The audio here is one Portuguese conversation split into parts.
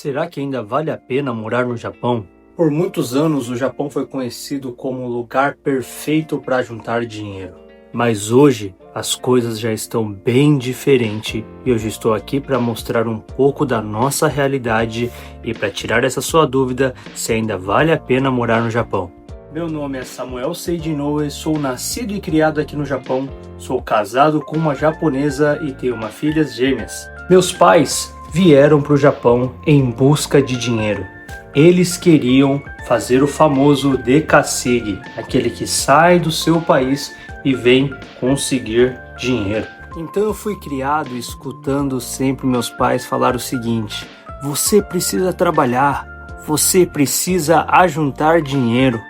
Será que ainda vale a pena morar no Japão? Por muitos anos, o Japão foi conhecido como o lugar perfeito para juntar dinheiro. Mas hoje, as coisas já estão bem diferentes e hoje estou aqui para mostrar um pouco da nossa realidade e para tirar essa sua dúvida se ainda vale a pena morar no Japão. Meu nome é Samuel Seiji Inoue, sou nascido e criado aqui no Japão, sou casado com uma japonesa e tenho uma filha gêmeas. Meus pais vieram para o Japão em busca de dinheiro. Eles queriam fazer o famoso dekasegi, aquele que sai do seu país e vem conseguir dinheiro. Então eu fui criado escutando sempre meus pais falar o seguinte: você precisa trabalhar, você precisa ajuntar dinheiro.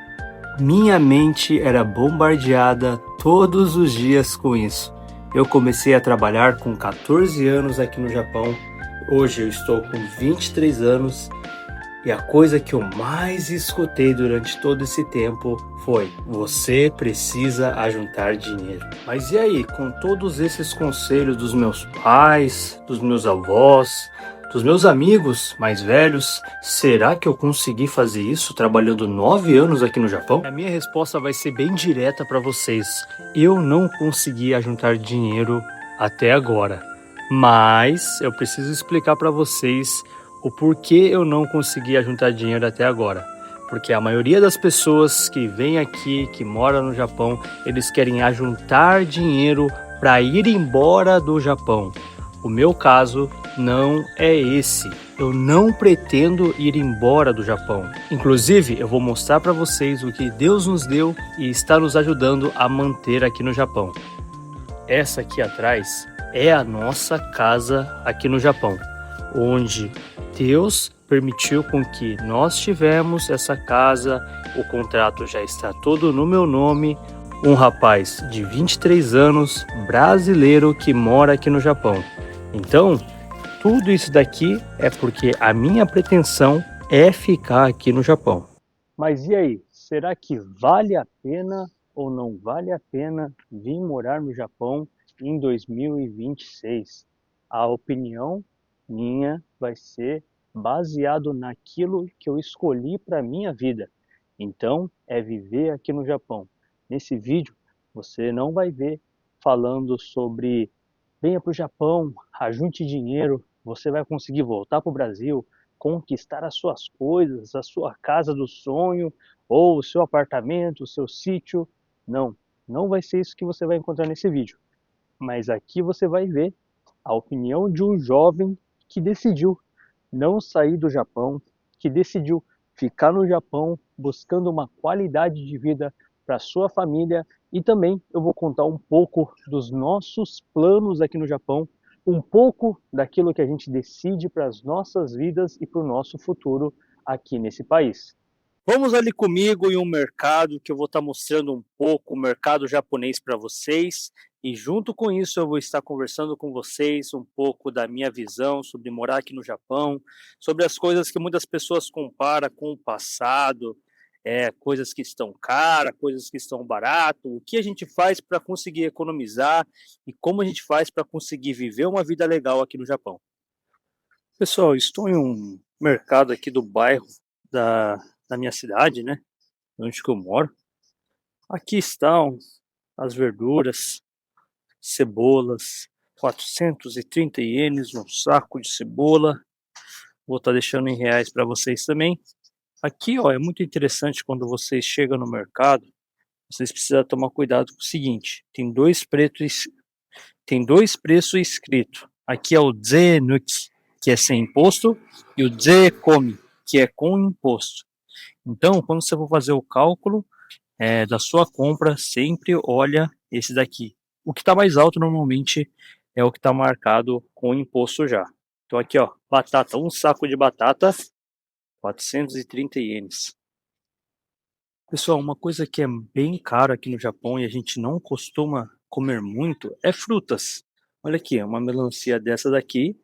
Minha mente era bombardeada todos os dias com isso. Eu comecei a trabalhar com 14 anos aqui no Japão. Hoje eu estou com 23 anos e a coisa que eu mais escutei durante todo esse tempo foi: você precisa ajuntar dinheiro. Mas e aí, com todos esses conselhos dos meus pais, dos meus avós, dos meus amigos mais velhos, será que eu consegui fazer isso trabalhando 9 anos aqui no Japão? A minha resposta vai ser bem direta para vocês. Eu não consegui ajuntar dinheiro até agora. Mas eu preciso explicar para vocês o porquê eu não consegui juntar dinheiro até agora. Porque a maioria das pessoas que vem aqui, que mora no Japão, eles querem ajuntar dinheiro para ir embora do Japão. O meu caso não é esse. Eu não pretendo ir embora do Japão. Inclusive, eu vou mostrar para vocês o que Deus nos deu e está nos ajudando a manter aqui no Japão. Essa aqui atrás é a nossa casa aqui no Japão, onde Deus permitiu com que nós tivemos essa casa. O contrato já está todo no meu nome. Um rapaz de 23 anos, brasileiro, que mora aqui no Japão. Então, tudo isso daqui é porque a minha pretensão é ficar aqui no Japão. Mas e aí, será que vale a pena ou não vale a pena vir morar no Japão em 2026? A opinião minha vai ser baseado naquilo que eu escolhi para minha vida. Então, é viver aqui no Japão. Nesse vídeo, você não vai ver falando sobre venha para o Japão, ajunte dinheiro, você vai conseguir voltar para o Brasil, conquistar as suas coisas, a sua casa do sonho, ou o seu apartamento, o seu sítio. Não, não vai ser isso que você vai encontrar nesse vídeo. Mas aqui você vai ver a opinião de um jovem que decidiu não sair do Japão, que decidiu ficar no Japão buscando uma qualidade de vida para sua família. E também eu vou contar um pouco dos nossos planos aqui no Japão, um pouco daquilo que a gente decide para as nossas vidas e para o nosso futuro aqui nesse país. Vamos ali comigo em um mercado que eu vou estar mostrando um pouco o mercado japonês para vocês. E junto com isso eu vou estar conversando com vocês um pouco da minha visão sobre morar aqui no Japão, sobre as coisas que muitas pessoas comparam com o passado, coisas que estão caras, coisas que estão baratas, o que a gente faz para conseguir economizar e como a gente faz para conseguir viver uma vida legal aqui no Japão. Pessoal, estou em um mercado aqui do bairro da, da minha cidade, né? Onde que eu moro. Aqui estão as verduras, cebolas, 430 ienes um saco de cebola. Vou estar deixando em reais para vocês também. Aqui, ó, é muito interessante quando vocês chegam no mercado, vocês precisam tomar cuidado com o seguinte: tem dois preços escritos. Aqui é o Zenuki, que é sem imposto, e o Zekomi, que é com imposto. Então, quando você for fazer o cálculo da sua compra, sempre olha esse daqui. O que está mais alto normalmente é o que está marcado com imposto já. Então aqui, ó, batata, um saco de batata, 430 ienes. Pessoal, uma coisa que é bem cara aqui no Japão e a gente não costuma comer muito é frutas. Olha aqui, uma melancia dessa daqui,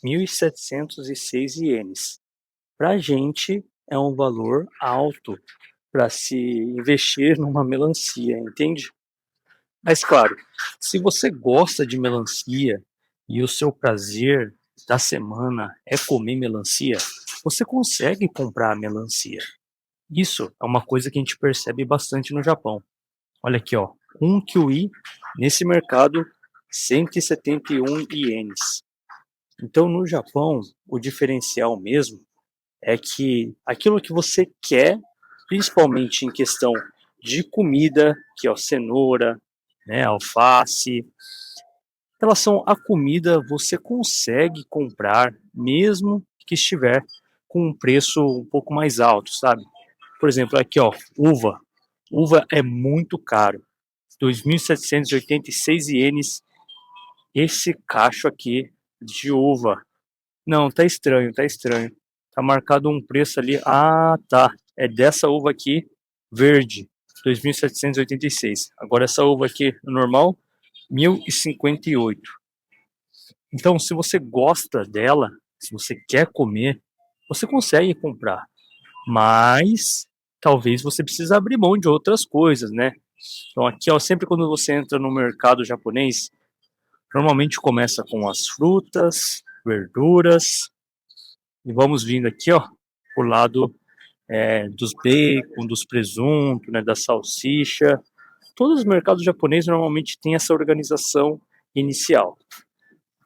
1.706 ienes. Pra gente é um valor alto para se investir numa melancia, entende? Mas claro, se você gosta de melancia e o seu prazer da semana é comer melancia, você consegue comprar melancia. Isso é uma coisa que a gente percebe bastante no Japão. Olha aqui, ó, um kiwi nesse mercado, 171 ienes. Então, no Japão, o diferencial mesmo é que aquilo que você quer, principalmente em questão de comida, que é a cenoura, né, alface, em relação à comida, você consegue comprar mesmo que estiver com um preço um pouco mais alto, sabe? Por exemplo, aqui ó, uva. Uva é muito caro. 2.786 ienes esse cacho aqui de uva. Não, tá estranho, tá estranho. Tá marcado um preço ali. Ah, tá. É dessa uva aqui, verde, 2.786. Agora essa uva aqui, normal, 1.058. Então, se você gosta dela, se você quer comer, você consegue comprar. Mas talvez você precise abrir mão de outras coisas, né? Então aqui, ó, sempre quando você entra no mercado japonês, normalmente começa com as frutas, verduras, e vamos vindo aqui, ó, pro lado dos bacon, dos presuntos, né, da salsicha. Todos os mercados japoneses normalmente têm essa organização inicial.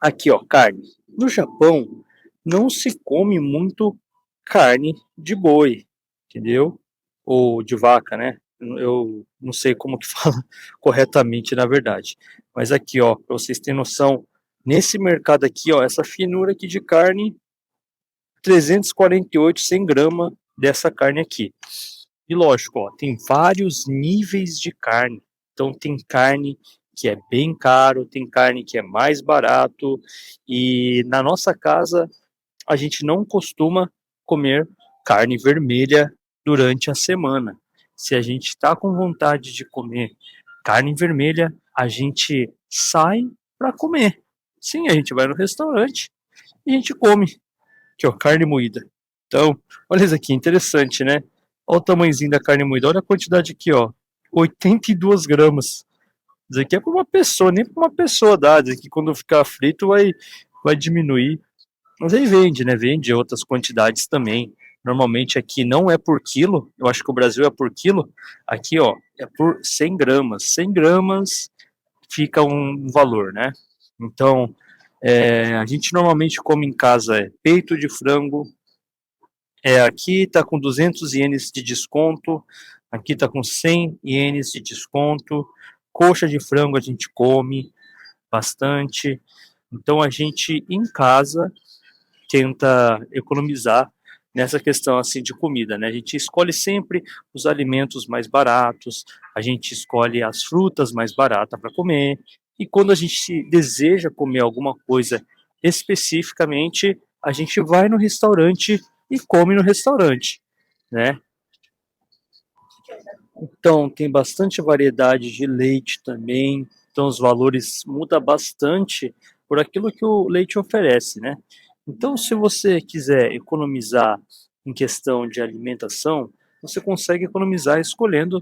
Aqui, ó, carne. No Japão, não se come muito carne de boi, entendeu? Ou de vaca, né? Eu não sei como que fala corretamente, na verdade. Mas aqui, ó, para vocês terem noção, nesse mercado aqui, ó, essa finura aqui de carne, 348, 100 gramas dessa carne aqui. E lógico, ó, tem vários níveis de carne. Então tem carne que é bem caro, tem carne que é mais barato. E na nossa casa a gente não costuma comer carne vermelha durante a semana. Se a gente está com vontade de comer carne vermelha, a gente sai para comer. Sim, a gente vai no restaurante e a gente come. Aqui, ó, carne moída. Então, olha isso aqui, interessante, né? Olha o tamanhozinho da carne moída, olha a quantidade aqui, ó. 82 gramas. Isso aqui é para uma pessoa, nem para uma pessoa dá. Isso aqui quando ficar frito vai diminuir. Mas aí vende, né? Vende outras quantidades também. Normalmente aqui não é por quilo, eu acho que o Brasil é por quilo. Aqui, ó, é por 100 gramas. 100 gramas fica um valor, né? Então, a gente normalmente come em casa peito de frango, aqui está com 200 ienes de desconto, aqui está com 100 ienes de desconto. Coxa de frango a gente come bastante. Então a gente em casa tenta economizar nessa questão assim de comida, né? A gente escolhe sempre os alimentos mais baratos, a gente escolhe as frutas mais baratas para comer. E quando a gente deseja comer alguma coisa especificamente, a gente vai no restaurante e come no restaurante, né? Então, tem bastante variedade de leite também. Então, os valores mudam bastante por aquilo que o leite oferece, né? Então, se você quiser economizar em questão de alimentação, você consegue economizar escolhendo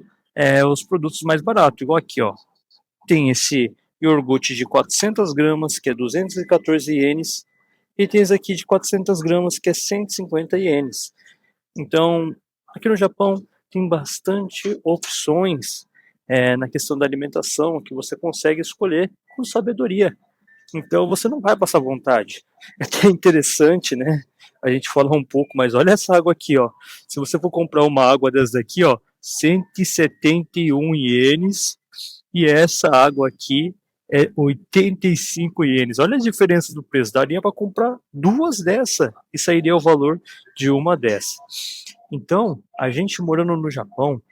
os produtos mais baratos. Igual aqui, ó. Tem esse iogurte de 400 gramas, que é 214 ienes, e tem esse aqui de 400 gramas, que é 150 ienes. Então, aqui no Japão tem bastante opções na questão da alimentação que você consegue escolher com sabedoria. Então, você não vai passar vontade. É até interessante, né? A gente fala um pouco, mas olha essa água aqui, ó. Se você for comprar uma água dessa daqui, ó, 171 ienes, e essa água aqui é 85 ienes. Olha a diferença do preço. Daria para comprar duas dessa e sairia o valor de uma dessa. Então, a gente morando no Japão,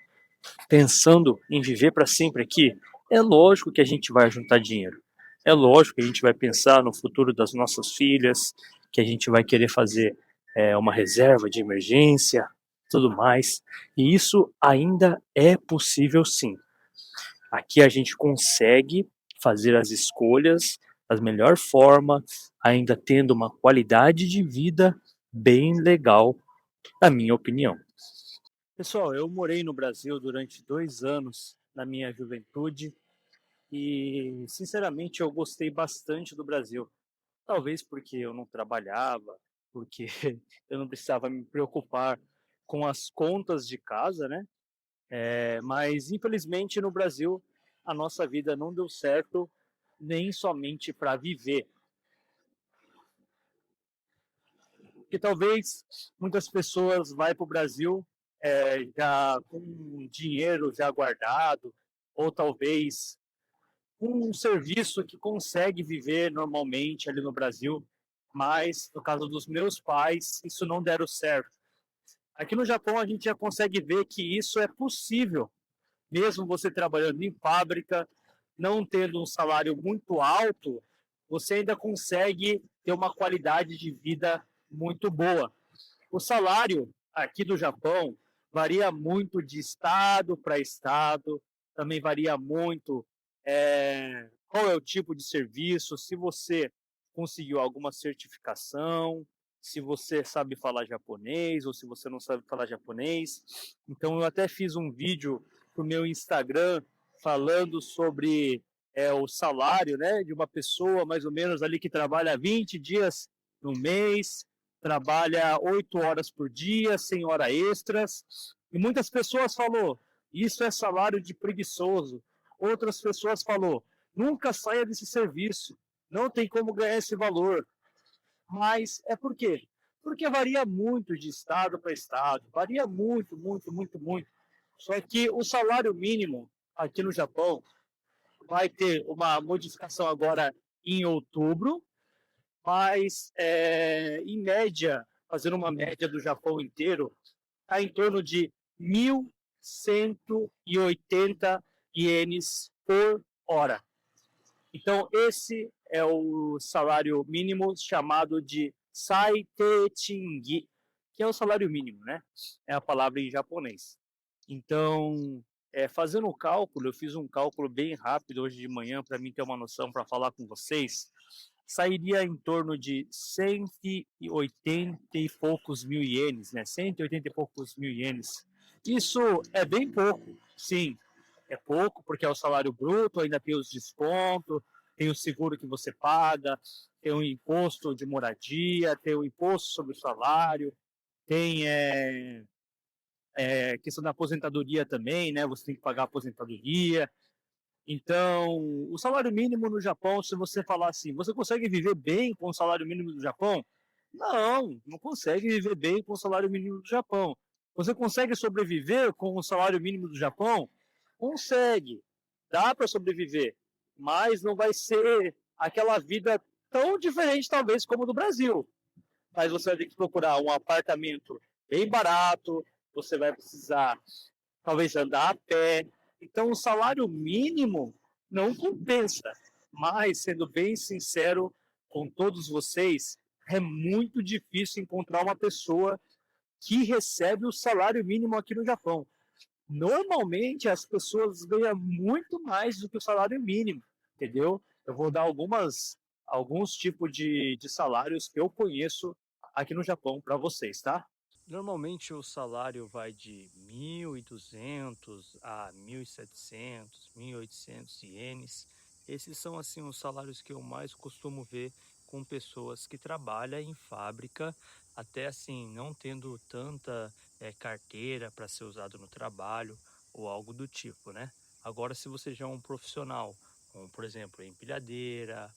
pensando em viver para sempre aqui, é lógico que a gente vai juntar dinheiro. É lógico que a gente vai pensar no futuro das nossas filhas, que a gente vai querer fazer uma reserva de emergência, tudo mais. E isso ainda é possível sim. Aqui a gente consegue fazer as escolhas da melhor forma, ainda tendo uma qualidade de vida bem legal, na minha opinião. Pessoal, eu morei no Brasil durante 2 anos na minha juventude e, sinceramente, eu gostei bastante do Brasil. Talvez porque eu não trabalhava, porque eu não precisava me preocupar com as contas de casa, né? Mas infelizmente no Brasil a nossa vida não deu certo nem somente para viver. Porque talvez muitas pessoas vão para o Brasil já com dinheiro já guardado, ou talvez um serviço que consegue viver normalmente ali no Brasil, mas no caso dos meus pais, isso não deram certo. Aqui no Japão a gente já consegue ver que isso é possível, mesmo você trabalhando em fábrica, não tendo um salário muito alto, você ainda consegue ter uma qualidade de vida muito boa. O salário aqui do Japão varia muito de estado para estado, também varia muito qual é o tipo de serviço, se você conseguiu alguma certificação, se você sabe falar japonês ou se você não sabe falar japonês. Então eu até fiz um vídeo para o meu Instagram falando sobre o salário, né, de uma pessoa mais ou menos ali que trabalha 20 dias no mês, trabalha 8 horas por dia, sem hora extras. E muitas pessoas falou, isso é salário de preguiçoso. Outras pessoas falou, nunca saia desse serviço, não tem como ganhar esse valor. Mas é por quê? Porque varia muito de estado para estado, varia muito, muito, muito, muito. Só que o salário mínimo aqui no Japão vai ter uma modificação agora em outubro, mas em média, fazendo uma média do Japão inteiro, está em torno de 1.180 ienes por hora. Então, esse é o salário mínimo chamado de Saitechingi, que é o salário mínimo, né? É a palavra em japonês. Então, fazendo o cálculo, eu fiz um cálculo bem rápido hoje de manhã para mim ter uma noção para falar com vocês. Sairia em torno de 180 e poucos mil ienes, né? 180 e poucos mil ienes. Isso é bem pouco, sim. É pouco, porque é o salário bruto, ainda tem os descontos, tem o seguro que você paga, tem o imposto de moradia, tem o imposto sobre o salário, tem questão da aposentadoria também, né? Você tem que pagar a aposentadoria. Então, o salário mínimo no Japão, se você falar assim, você consegue viver bem com o salário mínimo do Japão? Não, não consegue viver bem com o salário mínimo do Japão. Você consegue sobreviver com o salário mínimo do Japão? Consegue. Dá para sobreviver, mas não vai ser aquela vida tão diferente, talvez, como do Brasil. Mas você vai ter que procurar um apartamento bem barato, você vai precisar talvez andar a pé. Então, o salário mínimo não compensa. Mas, sendo bem sincero com todos vocês, é muito difícil encontrar uma pessoa que recebe o salário mínimo aqui no Japão. Normalmente, as pessoas ganham muito mais do que o salário mínimo, entendeu? Eu vou dar alguns tipos de salários que eu conheço aqui no Japão para vocês, tá? Normalmente o salário vai de 1.200 a 1.700, 1.800 ienes. Esses são assim os salários que eu mais costumo ver com pessoas que trabalham em fábrica, até assim não tendo tanta carteira para ser usado no trabalho ou algo do tipo, né? Agora, se você já é um profissional, como por exemplo empilhadeira,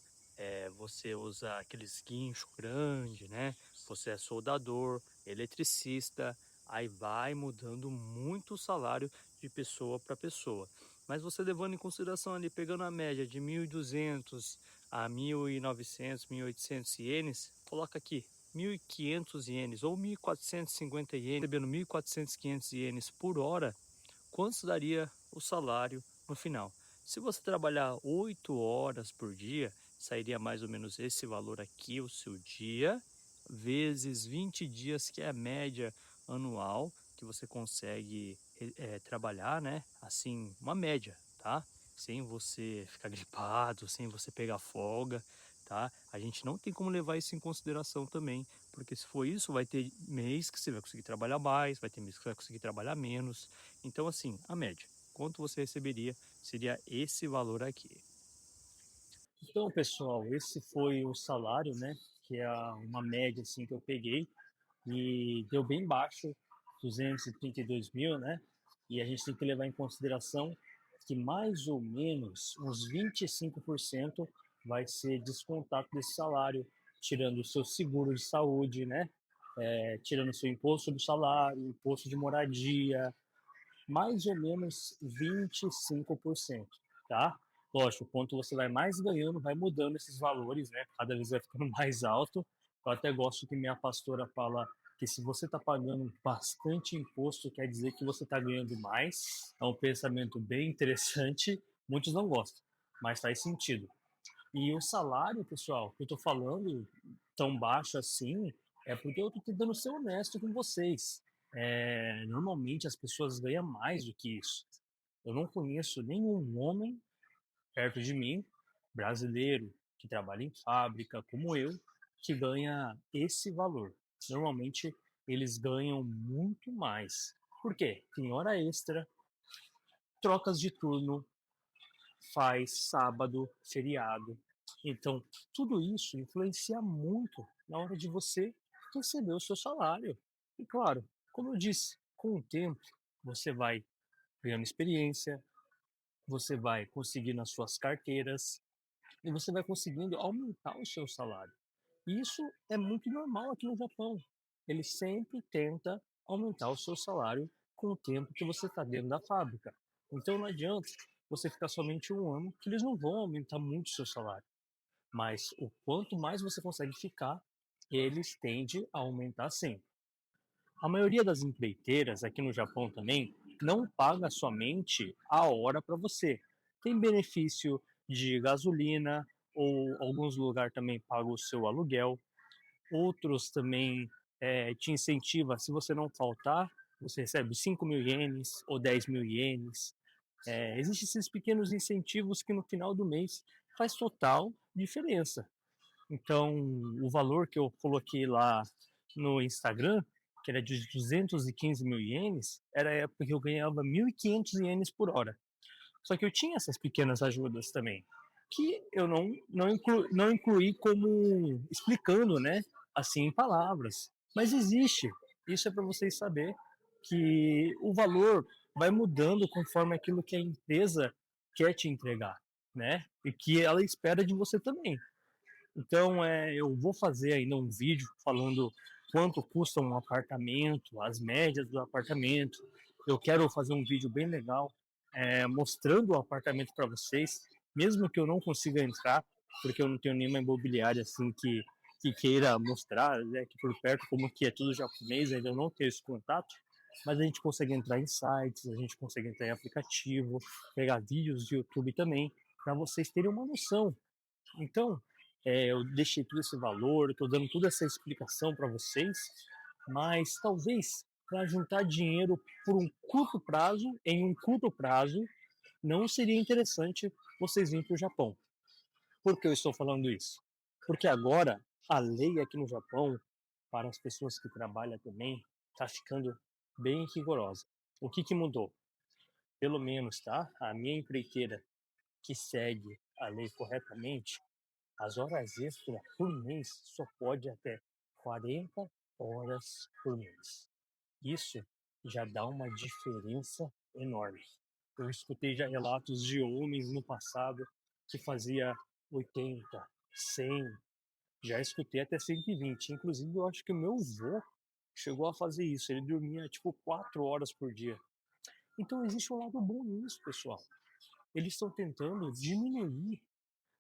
você usa aqueles guincho grande, né? Você é soldador, eletricista, aí vai mudando muito o salário de pessoa para pessoa. Mas você levando em consideração ali, pegando a média de 1.200 a 1.900, 1.800 ienes, coloca aqui 1.500 ienes ou 1.450 ienes, recebendo 1.400, 500 ienes por hora, quanto daria o salário no final? Se você trabalhar 8 horas por dia, sairia mais ou menos esse valor aqui, o seu dia, vezes 20 dias, que é a média anual que você consegue trabalhar, né? Assim, uma média, tá? Sem você ficar gripado, sem você pegar folga, tá? A gente não tem como levar isso em consideração também, porque se for isso, vai ter mês que você vai conseguir trabalhar mais, vai ter mês que você vai conseguir trabalhar menos. Então, assim, a média, quanto você receberia seria esse valor aqui. Então, pessoal, esse foi o salário, né? Que é uma média assim que eu peguei e deu bem baixo, 232 mil, né? E a gente tem que levar em consideração que mais ou menos uns 25% vai ser descontado desse salário, tirando o seu seguro de saúde, né? Tirando o seu imposto sobre o salário, imposto de moradia, mais ou menos 25%, tá? Lógico, quanto você vai mais ganhando, vai mudando esses valores, né? Cada vez vai ficando mais alto. Eu até gosto que minha pastora fala que se você está pagando bastante imposto, quer dizer que você está ganhando mais. É um pensamento bem interessante. Muitos não gostam, mas faz sentido. E o salário, pessoal, que eu estou falando tão baixo assim, é porque eu estou tentando ser honesto com vocês. Normalmente as pessoas ganham mais do que isso. Eu não conheço nenhum homem perto de mim, brasileiro, que trabalha em fábrica, como eu, que ganha esse valor. Normalmente eles ganham muito mais. Por quê? Tem hora extra, trocas de turno, faz sábado, feriado. Então, tudo isso influencia muito na hora de você receber o seu salário. E claro, como eu disse, com o tempo você vai ganhando experiência, você vai conseguindo as suas carteiras e você vai conseguindo aumentar o seu salário. E isso é muito normal aqui no Japão. Ele sempre tenta aumentar o seu salário com o tempo que você está dentro da fábrica. Então não adianta você ficar somente um ano, que eles não vão aumentar muito o seu salário. Mas o quanto mais você consegue ficar, eles tendem a aumentar sempre. A maioria das empreiteiras aqui no Japão também não paga somente a hora para você. Tem benefício de gasolina, ou alguns lugares também pagam o seu aluguel. Outros também te incentiva, se você não faltar, você recebe 5 mil ienes ou 10 mil ienes. Existem esses pequenos incentivos que no final do mês faz total diferença. Então, o valor que eu coloquei lá no Instagram, que era de 215 mil ienes, era a época que eu ganhava 1.500 ienes por hora. Só que eu tinha essas pequenas ajudas também, que eu não incluí como explicando, né, assim em palavras. Mas existe. Isso é para vocês saber que o valor vai mudando conforme aquilo que a empresa quer te entregar, né? E que ela espera de você também. Então, eu vou fazer ainda um vídeo falando quanto custa um apartamento, as médias do apartamento. Eu quero fazer um vídeo bem legal, mostrando o apartamento para vocês, mesmo que eu não consiga entrar, porque eu não tenho nenhuma imobiliária assim que queira mostrar, né, aqui por perto, como que é tudo japonês, ainda eu não tenho esse contato. Mas a gente consegue entrar em sites, a gente consegue entrar em aplicativo, pegar vídeos de YouTube também, para vocês terem uma noção. Então, eu deixei todo esse valor, estou dando toda essa explicação para vocês, mas talvez para juntar dinheiro por um curto prazo, em um curto prazo, não seria interessante vocês virem para o Japão. Por que eu estou falando isso? Porque agora a lei aqui no Japão, para as pessoas que trabalham também, está ficando bem rigorosa. O que mudou? Pelo menos, tá? A minha empreiteira que segue a lei corretamente, as horas extras por mês só pode até 40 horas por mês. Isso já dá uma diferença enorme. Eu escutei já relatos de homens no passado que fazia 80, 100, já escutei até 120. Inclusive, eu acho que o meu avô chegou a fazer isso. Ele dormia tipo 4 horas por dia. Então existe um lado bom nisso, pessoal. Eles estão tentando diminuir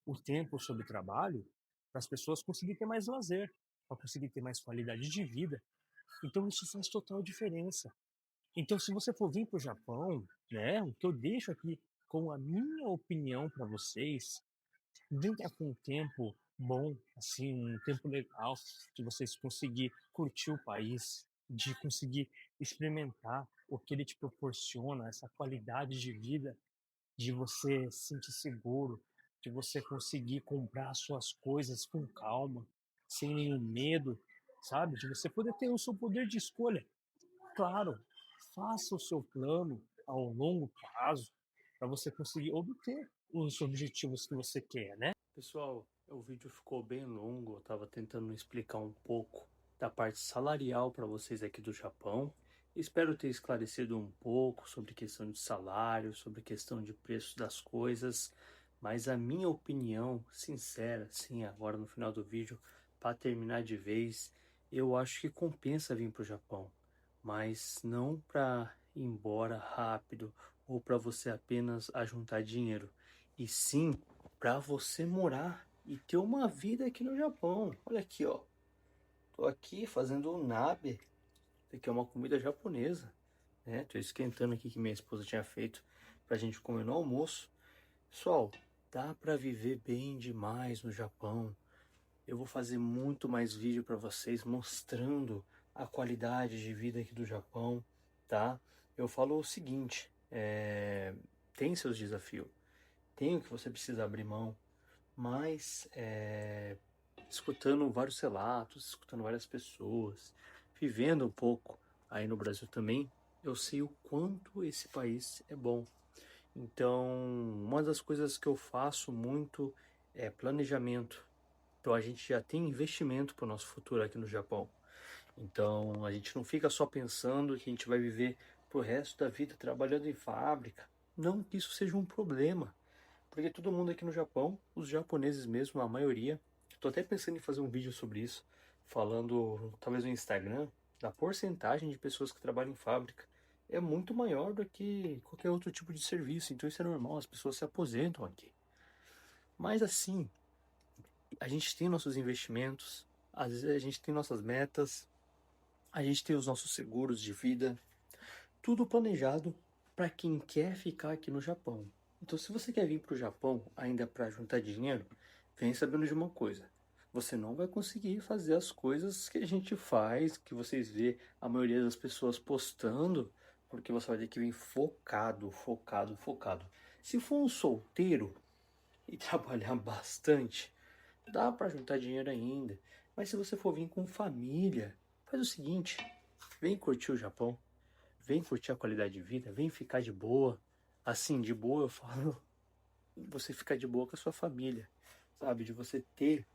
o tempo sobre trabalho para as pessoas conseguirem ter mais lazer, para conseguir ter mais qualidade de vida. Então isso faz total diferença. Então se você for vir para o Japão, né, o que eu deixo aqui com a minha opinião para vocês, venha com um tempo bom, assim, um tempo legal, de vocês conseguir curtir o país, de conseguir experimentar o que ele te proporciona, essa qualidade de vida de você se sentir seguro, de você conseguir comprar suas coisas com calma, sem nenhum medo, sabe? De você poder ter o seu poder de escolha. Claro, faça o seu plano ao longo prazo para você conseguir obter. os objetivos que você quer, né? Pessoal, o vídeo ficou bem longo, eu estava tentando explicar um pouco da parte salarial para vocês aqui do Japão. Espero ter esclarecido um pouco sobre questão de salário, sobre questão de preço das coisas, mas a minha opinião sincera, sim, agora no final do vídeo, para terminar de vez, eu acho que compensa vir para o Japão, mas não para ir embora rápido ou para você apenas ajuntar dinheiro, e sim para você morar e ter uma vida aqui no Japão. Olha aqui, ó. Tô aqui fazendo um nabe. Isso aqui é uma comida japonesa, né? Tô esquentando aqui que minha esposa tinha feito pra gente comer no almoço. Pessoal, dá para viver bem demais no Japão. Eu vou fazer muito mais vídeo para vocês mostrando a qualidade de vida aqui do Japão, tá? Eu falo o seguinte, tem seus desafios, tem o que você precisa abrir mão, mas escutando vários relatos, escutando várias pessoas, vivendo um pouco aí no Brasil também, eu sei o quanto esse país é bom. Então, uma das coisas que eu faço muito é planejamento. Então, a gente já tem investimento para o nosso futuro aqui no Japão. Então, a gente não fica só pensando que a gente vai viver pro resto da vida trabalhando em fábrica. Não que isso seja um problema. Porque todo mundo aqui no Japão, os japoneses mesmo, a maioria, estou até pensando em fazer um vídeo sobre isso, falando talvez no Instagram, da porcentagem de pessoas que trabalham em fábrica. É muito maior do que qualquer outro tipo de serviço, então isso é normal, as pessoas se aposentam aqui. Mas assim, a gente tem nossos investimentos, às vezes a gente tem nossas metas, a gente tem os nossos seguros de vida, tudo planejado para quem quer ficar aqui no Japão. Então, se você quer vir para o Japão ainda para juntar dinheiro, vem sabendo de uma coisa. Você não vai conseguir fazer as coisas que a gente faz, que vocês vê a maioria das pessoas postando, porque você vai ter que vir focado, focado, focado. Se for um solteiro e trabalhar bastante, dá para juntar dinheiro ainda. Mas se você for vir com família, faz o seguinte, vem curtir o Japão. Vem curtir a qualidade de vida, vem ficar de boa. Assim, de boa eu falo, você ficar de boa com a sua família, sabe? De você ter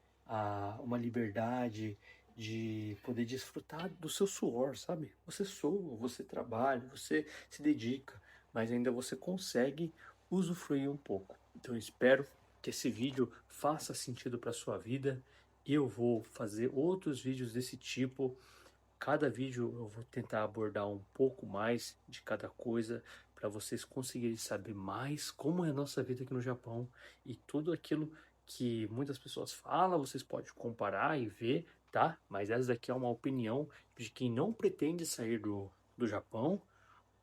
uma liberdade de poder desfrutar do seu suor, sabe? Você soa, você trabalha, você se dedica, mas ainda você consegue usufruir um pouco. Então eu espero que esse vídeo faça sentido para sua vida. Eu vou fazer outros vídeos desse tipo. Cada vídeo eu vou tentar abordar um pouco mais de cada coisa para vocês conseguirem saber mais como é a nossa vida aqui no Japão e tudo aquilo que muitas pessoas falam, vocês podem comparar e ver, tá? Mas essa daqui é uma opinião de quem não pretende sair do Japão,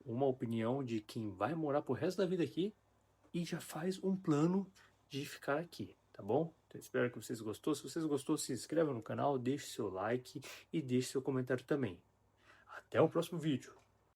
uma opinião de quem vai morar pro resto da vida aqui e já faz um plano de ficar aqui, tá bom? Então espero que vocês gostou. Se vocês gostou, se inscreva no canal, deixe seu like e deixe seu comentário também. Até o próximo vídeo.